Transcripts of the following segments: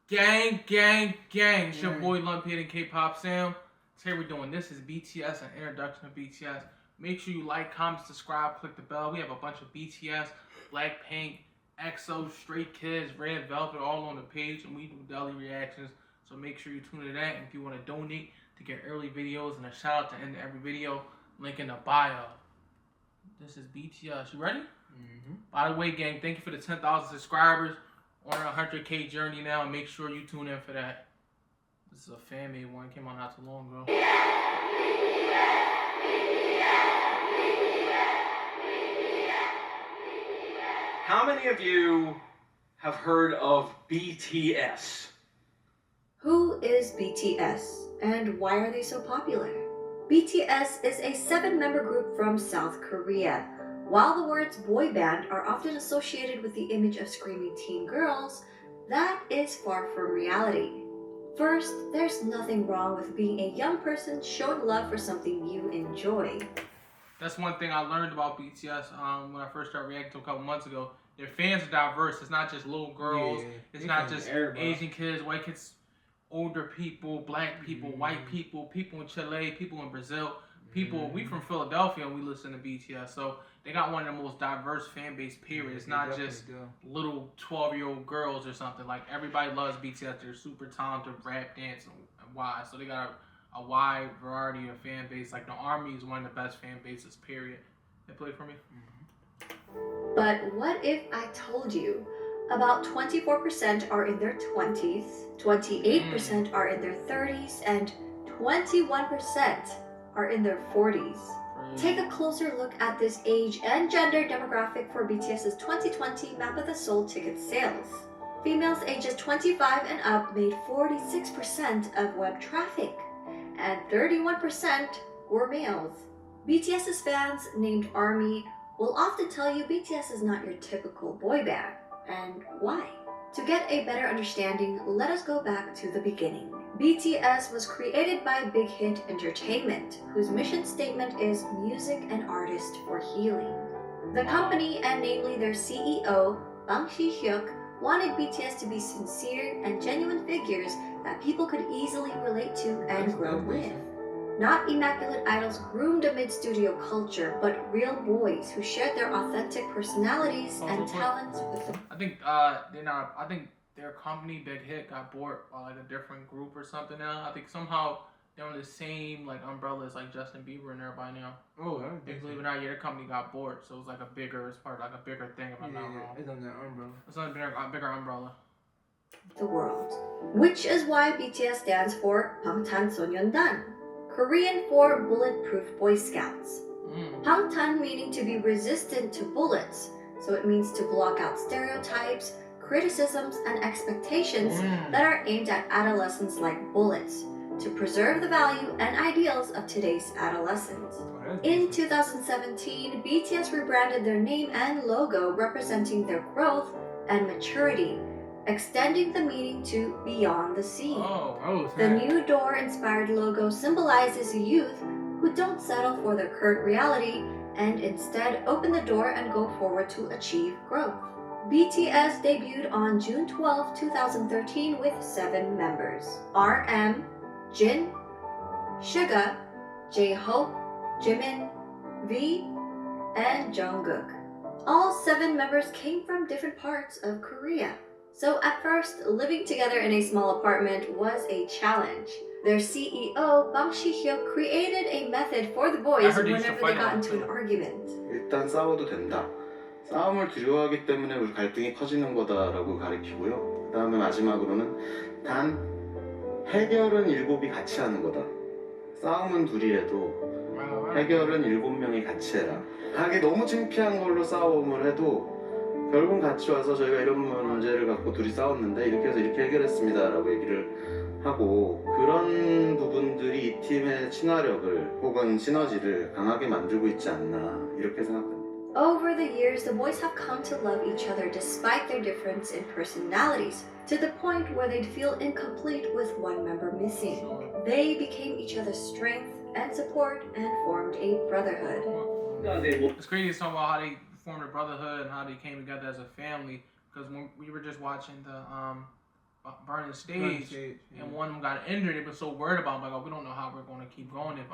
Gang, gang, gang. It's your boy Lumpy and K-Pop Sam. Today we're doing This is BTS, an introduction to BTS. Make sure you like, comment, subscribe, click the bell. We have a bunch of BTS, Blackpink, EXO, Stray Kids, Red Velvet all on the page, and we do daily reactions. So make sure you tune in to that. And if you want to donate to get early videos and a shout out to end every video, link in the bio. This is BTS. You ready? Mm-hmm. By the way, gang, thank you for the 10,000 subscribers. On a 100K journey now, and make sure you tune in for that. This is a fan-made one, came out not too long ago. How many of you have heard of BTS? Who is BTS and why are they so popular? BTS is a 7-member group from South Korea. While the words boy band are often associated with the image of screaming teen girls, that is far from reality. First, there's nothing wrong with being a young person showing love for something you enjoy. That's one thing I learned about BTS when I first started reacting to a couple months ago. Their fans are diverse. It's not just little girls. It's not just Asian kids, white kids, older people, black people, white people, people in Chile, people in Brazil. People, we from Philadelphia and we listen to BTS, so they got one of the most diverse fan base, period. It's not just little 12-year-old girls or something. Like, everybody loves BTS. They're super talented, rap, dance, and wide. So they got a wide variety of fan base. Like, the ARMY is one of the best fan bases, period. They play for me? But what if I told you about 24% are in their 20s, 28% are in their 30s, and 21% are in their 40s. Take a closer look at this age and gender demographic for BTS's 2020 Map of the Soul ticket sales. Females ages 25 and up made 46% of web traffic, and 31% were males. BTS's fans, named ARMY, will often tell you BTS is not your typical boy band. And why? To get a better understanding, let us go back to the beginning. BTS was created by Big Hit Entertainment, whose mission statement is music and artists for healing. The company, and namely their CEO, Bang Si-hyuk, wanted BTS to be sincere and genuine figures that people could easily relate to and grow with. Not immaculate idols groomed amid studio culture, but real boys who shared their authentic personalities and talents with them. I think their company, Big Hit, got bought by like a different group or something now. I think somehow they're on the same like umbrella as like Justin Bieber and everybody now. Oh, believe it or not, their company got bought, so it was like it's part of like a bigger thing. If I'm not wrong, it's on that umbrella. It's on a bigger umbrella. The world, which is why BTS stands for 방탄소년단, Korean for Bulletproof Boy Scouts. Bangtan meaning to be resistant to bullets, so it means to block out stereotypes, criticisms, and expectations that are aimed at adolescents like bullets, to preserve the value and ideals of today's adolescents. In 2017, BTS rebranded their name and logo representing their growth and maturity, extending the meaning to beyond the scene. The new door-inspired logo symbolizes youth who don't settle for their current reality and instead open the door and go forward to achieve growth. BTS debuted on June 12, 2013 with 7 members: RM, Jin, Suga, J-Hope, Jimin, V, and Jungkook. All 7 members came from different parts of Korea. So at first, living together in a small apartment was a challenge. Their CEO, Bang Si-hyuk, created a method for the boys whenever they got into an argument. 일단 싸워도 된다. 싸움을 두려워하기 때문에 우리 갈등이 커지는 거다라고 가리키고요. 그 다음에 마지막으로는 단 해결은 7이 같이 하는 거다. 싸움은 둘이 해도 해결은 7명이 같이 해라. 하기 너무 창피한 걸로 싸움을 해도 결국 같이 와서 저희가 이런 문제를 갖고 둘이 싸웠는데 이렇게 해서 이렇게 해결했습니다 라고 얘기를 하고, 그런 부분들이 이 팀의 친화력을 혹은 시너지를 강하게 만들고 있지 않나 이렇게 생각합니다. Over the years, the boys have come to love each other despite their difference in personalities, to the point where they'd feel incomplete with one member missing. They became each other's strength and support and formed a brotherhood. It's crazy to talk about how they formed a brotherhood and how they came together as a family, because when we were just watching the burning the stage. And one of them got injured. They were so worried about him, like, oh, we don't know how we're going to keep going if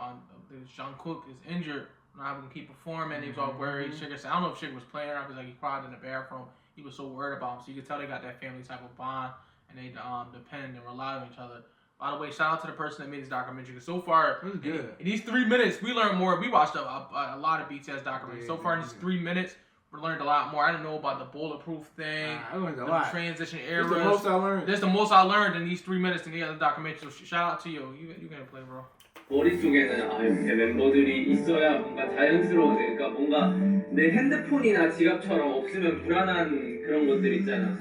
Jungkook is injured. We're not going to keep performing. They was all worried. Sugar said, I don't know if Sugar was playing or not, because like, he cried in the bathroom. He was so worried about him. So you could tell they got that family type of bond, and they depend and rely on each other. By the way, shout out to the person that made this documentary. Because so far, in these 3 minutes, we learned more. We watched a lot of BTS documentaries. So far in these 3 minutes, we learned a lot more. I didn't know about the bulletproof thing, I learned a the lot. transition eras. This is the most I learned. This is the most I learned in these 3 minutes to get the documentary. So shout out to you. You gonna play, bro. 머릿속에는 이렇게 멤버들이 있어야 뭔가 자연스러워져. 그러니까 뭔가 내 핸드폰이나 지갑처럼 없으면 불안한 그런 것들 있잖아.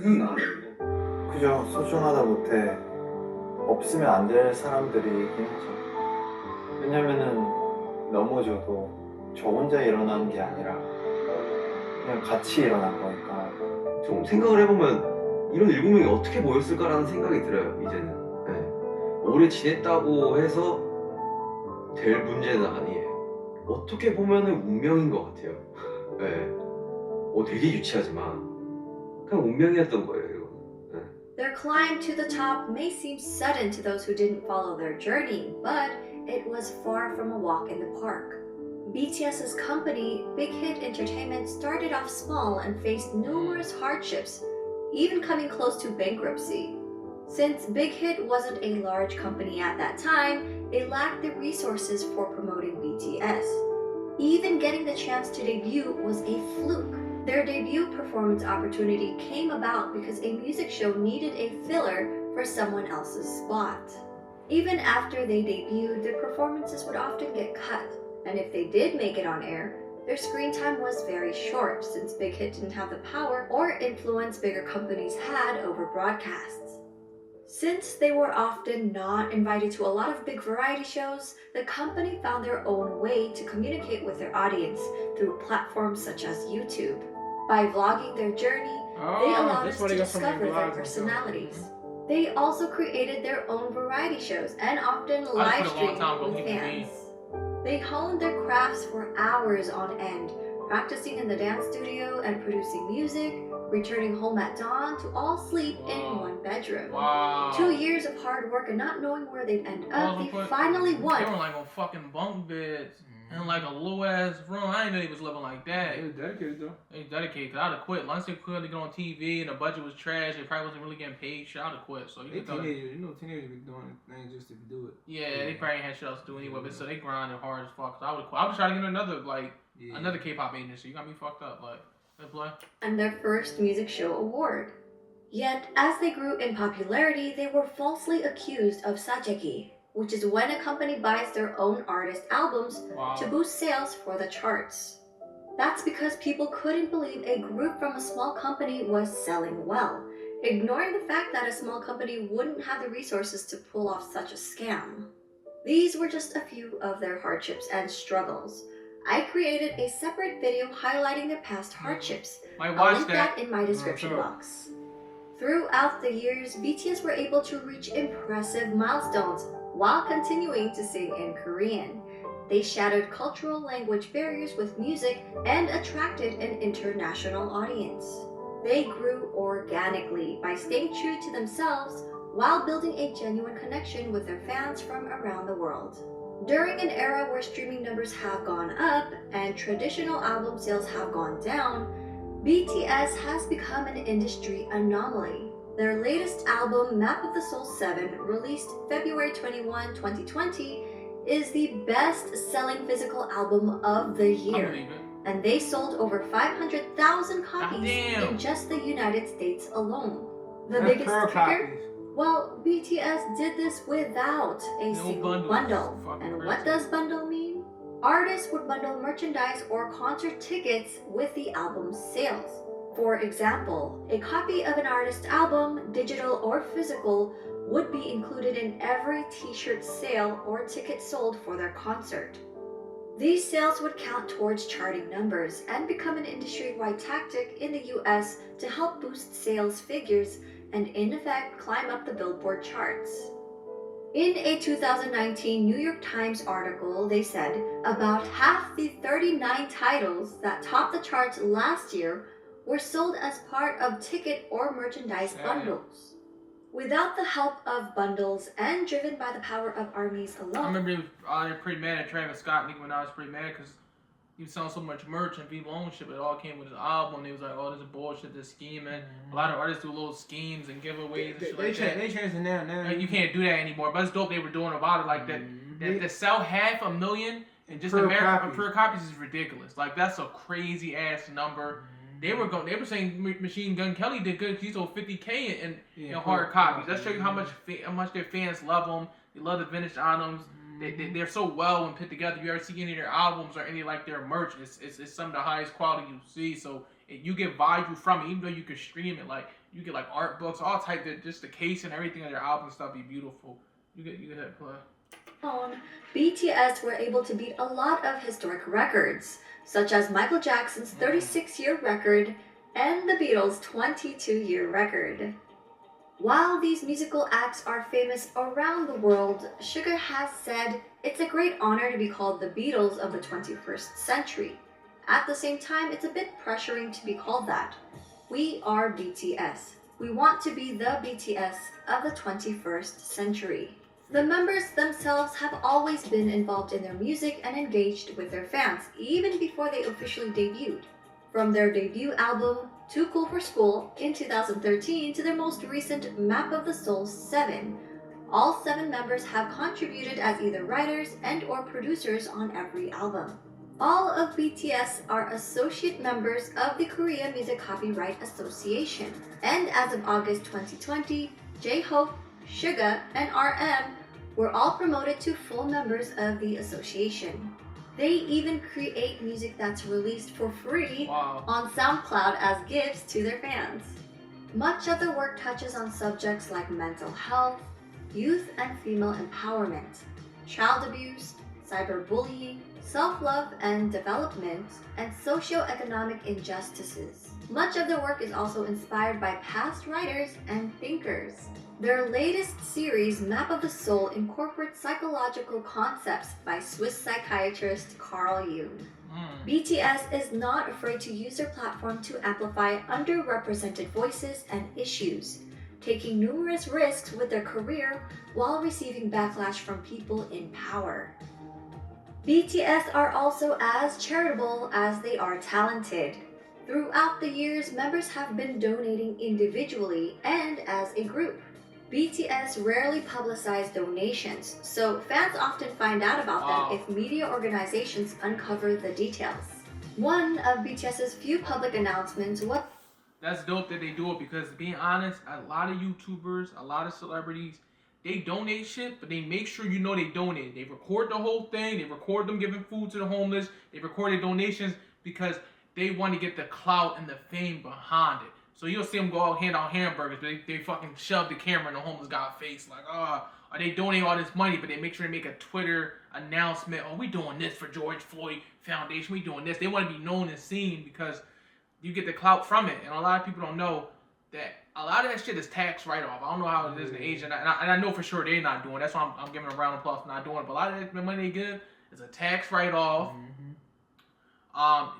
그저 소중하다 못해 없으면 안 될 사람들이긴 하죠. 왜냐면은 넘어져도 저 혼자 일어나는 게 아니라 그냥 같이 일어난 거니까. 좀 생각을 해보면 이런 7명이 어떻게 모였을까라는 생각이 들어요. 이제는 오래 지냈다고 해서 될 문제는 아니에요. 어떻게 보면은 운명인 것 같아요. 되게 유치하지만 그냥 운명이었던 거예요. Their climb to the top may seem sudden to those who didn't follow their journey, but it was far from a walk in the park. BTS's company, Big Hit Entertainment, started off small and faced numerous hardships, even coming close to bankruptcy. Since Big Hit wasn't a large company at that time, they lacked the resources for promoting BTS. Even getting the chance to debut was a fluke. Their debut performance opportunity came about because a music show needed a filler for someone else's spot. Even after they debuted, their performances would often get cut, and if they did make it on air, their screen time was very short since Big Hit didn't have the power or influence bigger companies had over broadcasts. Since they were often not invited to a lot of big variety shows, the company found their own way to communicate with their audience through platforms such as YouTube. By vlogging their journey, they allowed us to discover their personalities. They also created their own variety shows and often live streamed with fans. They honed their crafts for hours on end, practicing in the dance studio and producing music, returning home at dawn to all sleep in one bedroom. 2 years of hard work and not knowing where they'd end up, they finally won. They were like on fucking bunk beds in like a low ass room. I didn't know they was living like that. They was dedicated though. They dedicated. Cause I'd have quit. Once they could get on TV and the budget was trash, they probably wasn't really getting paid. Shit, I'd have quit. So They teenagers, teenagers be doing things just to do it. Yeah, they probably had shit else to do anyway. But so they grinded hard as fuck. So I would quit. I was trying to get another another K-pop agency. You got me fucked up. Like, let's play. And their first music show award. Yet, as they grew in popularity, they were falsely accused of sajeki, which is when a company buys their own artist albums to boost sales for the charts. That's because people couldn't believe a group from a small company was selling well, ignoring the fact that a small company wouldn't have the resources to pull off such a scam. These were just a few of their hardships and struggles. I created a separate video highlighting their past hardships. I'll link that in my description box. Throughout the years, BTS were able to reach impressive milestones while continuing to sing in Korean. They shattered cultural language barriers with music and attracted an international audience. They grew organically by staying true to themselves while building a genuine connection with their fans from around the world. During an era where streaming numbers have gone up and traditional album sales have gone down, BTS has become an industry anomaly. Their latest album, Map of the Soul 7, released February 21, 2020, is the best-selling physical album of the year. And they sold over 500,000 copies in just the United States alone. The biggest kicker? Well, BTS did this without a single bundle. And what does bundle mean? Artists would bundle merchandise or concert tickets with the album's sales. For example, a copy of an artist's album, digital or physical, would be included in every t-shirt sale or ticket sold for their concert. These sales would count towards charting numbers and become an industry-wide tactic in the US to help boost sales figures and in effect climb up the Billboard charts. In a 2019 New York Times article, they said about half the 39 titles that topped the charts last year were sold as part of ticket or merchandise bundles. Without the help of bundles and driven by the power of armies I alone, remember they were pretty mad at Travis Scott. When I was pretty mad because he was selling so much merch and people ownership. It all came with his album. They was like, "Oh, this is bullshit. This scheming." A lot of artists do little schemes and giveaways and shit like that. They changed it now. And you can't do that anymore. But it's dope they were doing about it like that. To sell 500,000 and just America per copies is ridiculous. Like that's a crazy ass number. They were saying Machine Gun Kelly did good. He sold 50K in hard copies. That shows you how much their fans love them. They love the vintage items. They're so well and put together. If you ever see any of their albums or any like their merch, it's some of the highest quality you see. So you get value from it, even though you can stream it. Like you get like art books, all type of just the case and everything of their album and stuff be beautiful. You get that play. BTS were able to beat a lot of historic records, such as Michael Jackson's 36-year record and the Beatles' 22-year record. While these musical acts are famous around the world, Suga has said it's a great honor to be called the Beatles of the 21st century. At the same time, it's a bit pressuring to be called that. We are BTS. We want to be the BTS of the 21st century. The members themselves have always been involved in their music and engaged with their fans, even before they officially debuted. From their debut album, Too Cool for School, in 2013 to their most recent Map of the Soul 7, all 7 members have contributed as either writers and or producers on every album. All of BTS are associate members of the Korea Music Copyright Association, and as of August 2020, J-Hope, Suga, and RM were all promoted to full members of the association. They even create music that's released for free on SoundCloud as gifts to their fans. Much of their work touches on subjects like mental health, youth and female empowerment, child abuse, cyberbullying, self-love and development, and socio-economic injustices. Much of their work is also inspired by past writers and thinkers. Their latest series, Map of the Soul, incorporates psychological concepts by Swiss psychiatrist Carl Jung. BTS is not afraid to use their platform to amplify underrepresented voices and issues, taking numerous risks with their career while receiving backlash from people in power. BTS are also as charitable as they are talented. Throughout the years, members have been donating individually and as a group. BTS rarely publicize donations, so fans often find out about them if media organizations uncover the details. One of BTS's few public announcements was... That's dope that they do it because, being honest, a lot of YouTubers, a lot of celebrities, they donate shit, but they make sure you know they donated. They record the whole thing, they record them giving food to the homeless, they record their donations because they want to get the clout and the fame behind it. So you'll see them go out hand out hamburgers, but they fucking shove the camera in the homeless guy's face like, are they donating all this money, but they make sure to make a Twitter announcement, we doing this for George Floyd Foundation, we doing this. They want to be known and seen because you get the clout from it. And a lot of people don't know that a lot of that shit is tax write-off. I don't know how it is in Asia, and I know for sure they're not doing it. That's why I'm giving them a round of applause for not doing it. But a lot of the money they give is a tax write-off.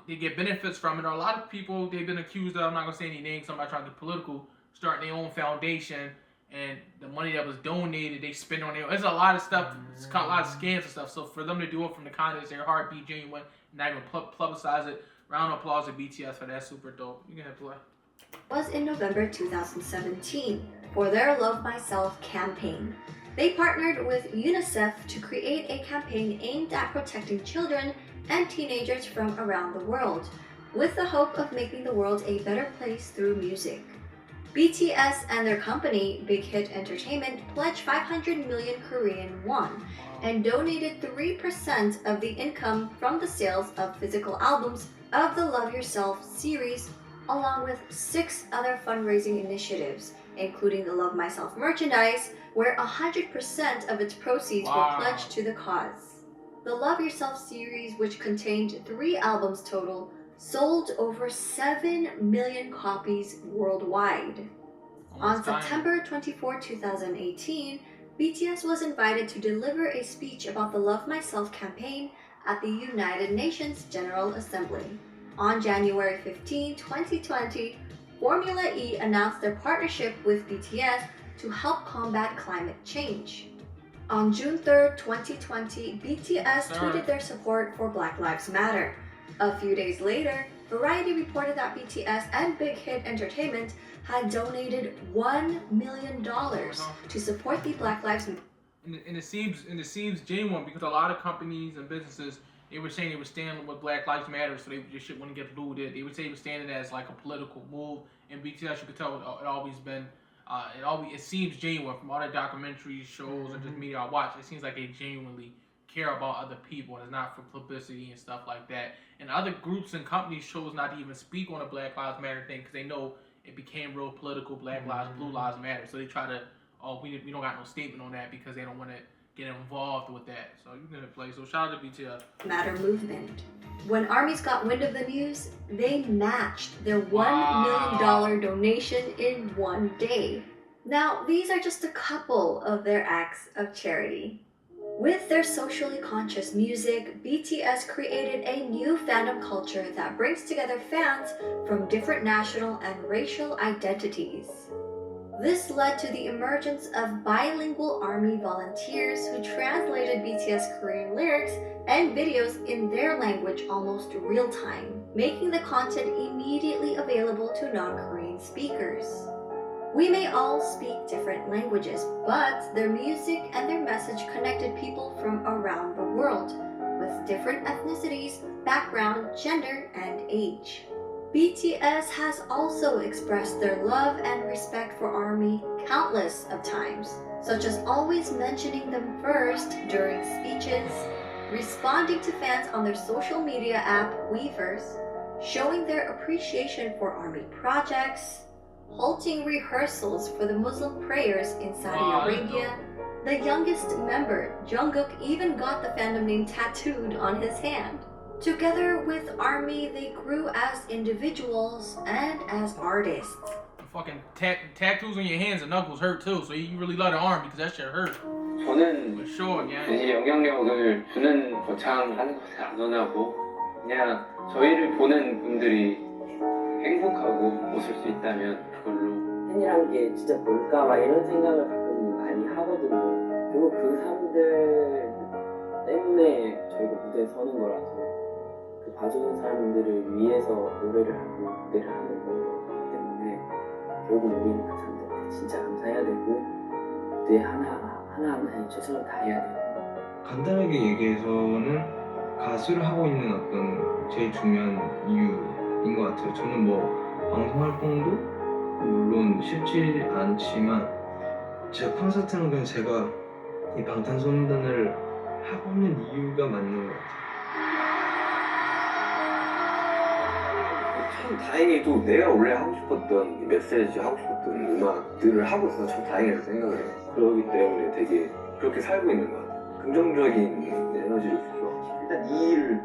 They get benefits from it. A lot of people, they've been accused of, I'm not going to say any names, somebody trying to get political, starting their own foundation, and the money that was donated, they spend on their own. There's a lot of stuff, it's a lot of scams and stuff. So for them to do it from the kindness of their heart, be genuine, not even publicize it, round of applause to BTS for that. Super dope. You can have play. Was in November 2017 for their Love Myself campaign. They partnered with UNICEF to create a campaign aimed at protecting children and teenagers from around the world, with the hope of making the world a better place through music. BTS and their company, Big Hit Entertainment, pledged 500 million Korean won and donated 3% of the income from the sales of physical albums of the Love Yourself series, along with 6 other fundraising initiatives, including the Love Myself merchandise, where 100% of its proceeds were pledged to the cause. The Love Yourself series, which contained 3 albums total, sold over 7 million copies worldwide. On September 24, 2018, BTS was invited to deliver a speech about the Love Myself campaign at the United Nations General Assembly. On January 15, 2020, Formula E announced their partnership with BTS to help combat climate change. On June 3rd, 2020, BTS tweeted their support for Black Lives Matter. A few days later, Variety reported that BTS and Big Hit Entertainment had donated $1 million to support the Black Lives Matter. And it seems genuine because a lot of companies and businesses, they were saying they were standing with Black Lives Matter, so this shit wouldn't get looted. They would say it was standing as like a political move. And BTS, you could tell it always been, it seems genuine from all the documentaries, shows, and just media I watch. It seems like they genuinely care about other people, and it's not for publicity and stuff like that. And other groups and companies chose not to even speak on the Black Lives Matter thing because they know it became real political. Black Lives, Blue Lives Matter. So they try to, we don't got no statement on that because they don't want to get involved with that. So you can play. So shout out to BTS. Matter movement. When armies got wind of the news, they matched their $1 million donation in one day. Now, these are just a couple of their acts of charity. With their socially conscious music, BTS created a new fandom culture that brings together fans from different national and racial identities. This led to the emergence of bilingual army volunteers who translated BTS Korean lyrics and videos in their language almost real time, making the content immediately available to non-Korean speakers. We may all speak different languages, but their music and their message connected people from around the world, with different ethnicities, background, gender, and age. BTS has also expressed their love and respect for ARMY countless of times, such as always mentioning them first during speeches, responding to fans on their social media app Weverse, showing their appreciation for ARMY projects, halting rehearsals for the Muslim prayers in Saudi Arabia. The youngest member, Jungkook, even got the fandom name tattooed on his hand. Together with ARMY, they grew as individuals and as artists. Fucking tattoos on your hands and knuckles hurt too, so you really love the army because that shit hurt. 저는 For sure, yeah. 이 영향력을 주는 거창하는 것에 안 원하고 그냥 저희를 보는 분들이 행복하고 웃을 수 있다면 그걸로. 팬이란 게 진짜 뭘까 막 이런 생각을 가끔 많이 하거든요. 그리고 그 사람들 때문에 저희가 무대에 서는 거라서 그 봐주는 사람들을 위해서 노래를 하고 무대를 하는 거기 때문에 결국 우리는 그 사람들한테 진짜 감사해야 되고 무대 하나하나에 최선을 다해야 되고. 간단하게 얘기해서는 가수를 하고 있는 어떤 제일 중요한 이유인 것 같아요. 저는 뭐 방송 활동도 물론 쉽지 않지만 제가 콘서트는 그냥 제가 이 방탄소년단을 하고 있는 이유가 맞는 것 같아요. 참 다행히도 내가 원래 하고 싶었던 메시지 하고 싶었던 음악들을 하고 있어서 참 다행이라고 생각을 해요. 그러기 때문에 되게 그렇게 살고 있는 것 같아요. 긍정적인 에너지를 주죠. 일단 이 일을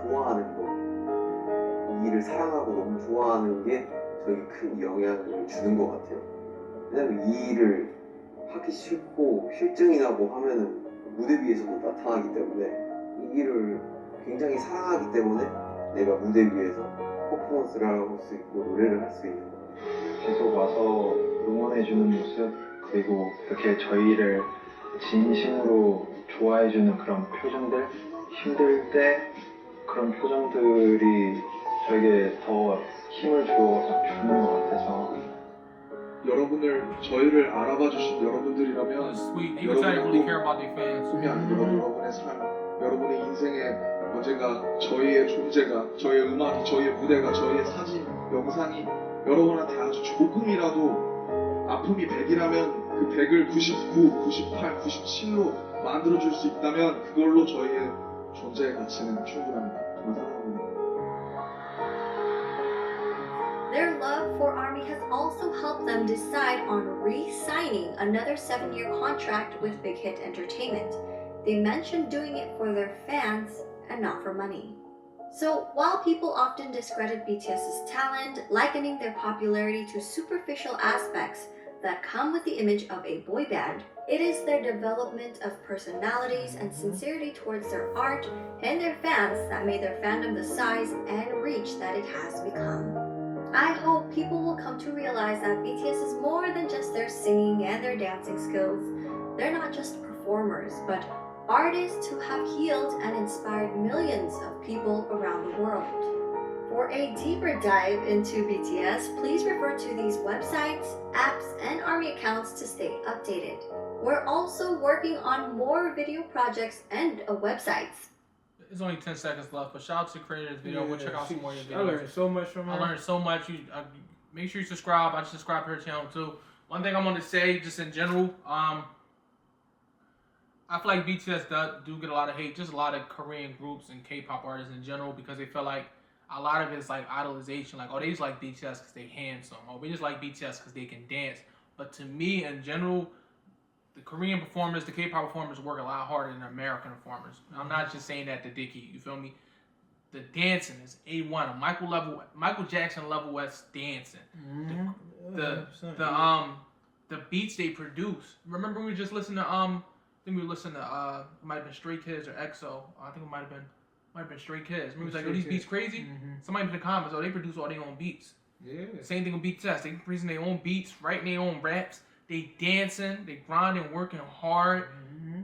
좋아하는 거, 이 일을 사랑하고 너무 좋아하는 게 저에게 큰 영향을 주는 것 같아요. 왜냐면 이 일을 하기 싫고 실증이 나고 하면은 무대 위에서도 나타나기 때문에 이 일을 굉장히 사랑하기 때문에 내가 무대 위에서 퍼포먼스를 할 수 있고 노래를 할 수 있는 거예요. 계속 와서 응원해주는 모습, 그리고 이렇게 저희를 진심으로 좋아해주는 그런 표정들, 힘들 때 그런 표정들이 저에게 더 힘을 주는 것 같아서. 저희를 알아봐 주신 여러분들이라면 Sweet. They were trying to really care about their fans. 꿈이 아니라 여러분의 삶, 여러분의 인생에 언젠가 저희의 존재가, 저희의 음악이, 저희의 무대가, 저희의 사진, 영상이 여러분한테 아주 조금이라도 아픔이 100이라면 그 100을 99, 98, 97로 만들어줄 수 있다면 그걸로 저희의 존재의 가치는 충분합니다. 정말 사랑합니다. Their love for ARMY has also helped them decide on re-signing another 7-year contract with Big Hit Entertainment. They mentioned doing it for their fans and not for money. So while people often discredit BTS's talent, likening their popularity to superficial aspects that come with the image of a boy band, it is their development of personalities and sincerity towards their art and their fans that made their fandom the size and reach that it has become. I hope people will come to realize that BTS is more than just their singing and their dancing skills. They're not just performers, but artists who have healed and inspired millions of people around the world. For a deeper dive into BTS, please refer to these websites, apps, and ARMY accounts to stay updated. We're also working on more video projects and websites. There's only 10 seconds left, but shout out to the creator of this video. We'll check out some more of your videos. I learned so much from her. I learned so much. Make sure you subscribe. I subscribe to her channel too. One thing I want to say, just in general, I feel like BTS do get a lot of hate, just a lot of Korean groups and K-pop artists in general, because they feel like a lot of it is like idolization. Like, oh, they just like BTS because they handsome. Or we just like BTS because they can dance. But to me, in general, the Korean performers, the K-pop performers work a lot harder than American performers. I'm not just saying that to Dickie, you feel me? The dancing is A1, Michael Jackson level S dancing. The beats they produce. Remember we were just listening to I think we were listening to it might have been Stray Kids or EXO. I think it might have been Stray Kids. Remember, it was like, oh, these beats crazy? Somebody in the comments, oh, they produce all their own beats. Yeah. Same thing with BTS. They producing their own beats, writing their own raps. They dancing, they grinding, working hard.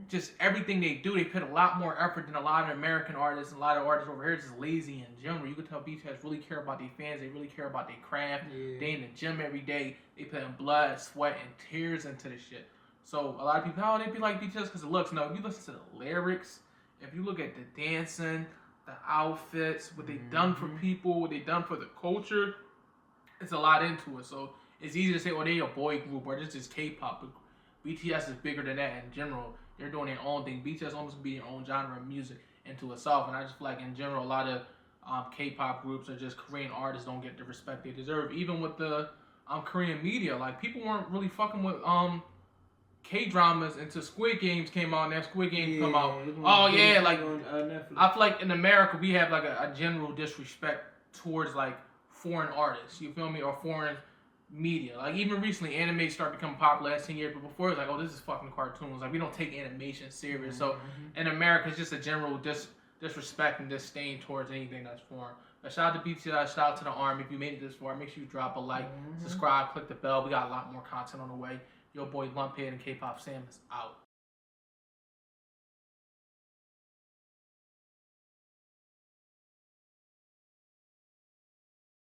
Just everything they do, they put a lot more effort than a lot of American artists. A lot of artists over here just lazy in general. You can tell BTS really care about their fans. They really care about their craft. Yeah. They in the gym every day. They putting blood, sweat, and tears into this shit. So a lot of people, oh, they be like BTS because it looks. No, if you listen to the lyrics, if you look at the dancing, the outfits, what they done for people, what they done for the culture, it's a lot into it. So it's easy to say, oh, they a boy group or this is K-pop. But BTS is bigger than that in general. They're doing their own thing. BTS almost be their own genre of music into itself. And I just feel like in general, a lot of K-pop groups or just Korean artists don't get the respect they deserve. Even with the Korean media, like people weren't really fucking with K-dramas until Squid Games came out and that Squid Games come out. Oh yeah, like I feel like in America we have like a general disrespect towards like foreign artists, you feel me, or foreign media. Like even recently anime started becoming popular last 10 years, but before it was like, oh, this is fucking cartoons. Like we don't take animation serious. So in America it's just a general disrespect and disdain towards anything that's foreign. But shout out to BTS, shout out to the ARMY. If you made it this far, make sure you drop a like, subscribe, click the bell. We got a lot more content on the way. Your boy Lumphead and K-Pop Sam is out.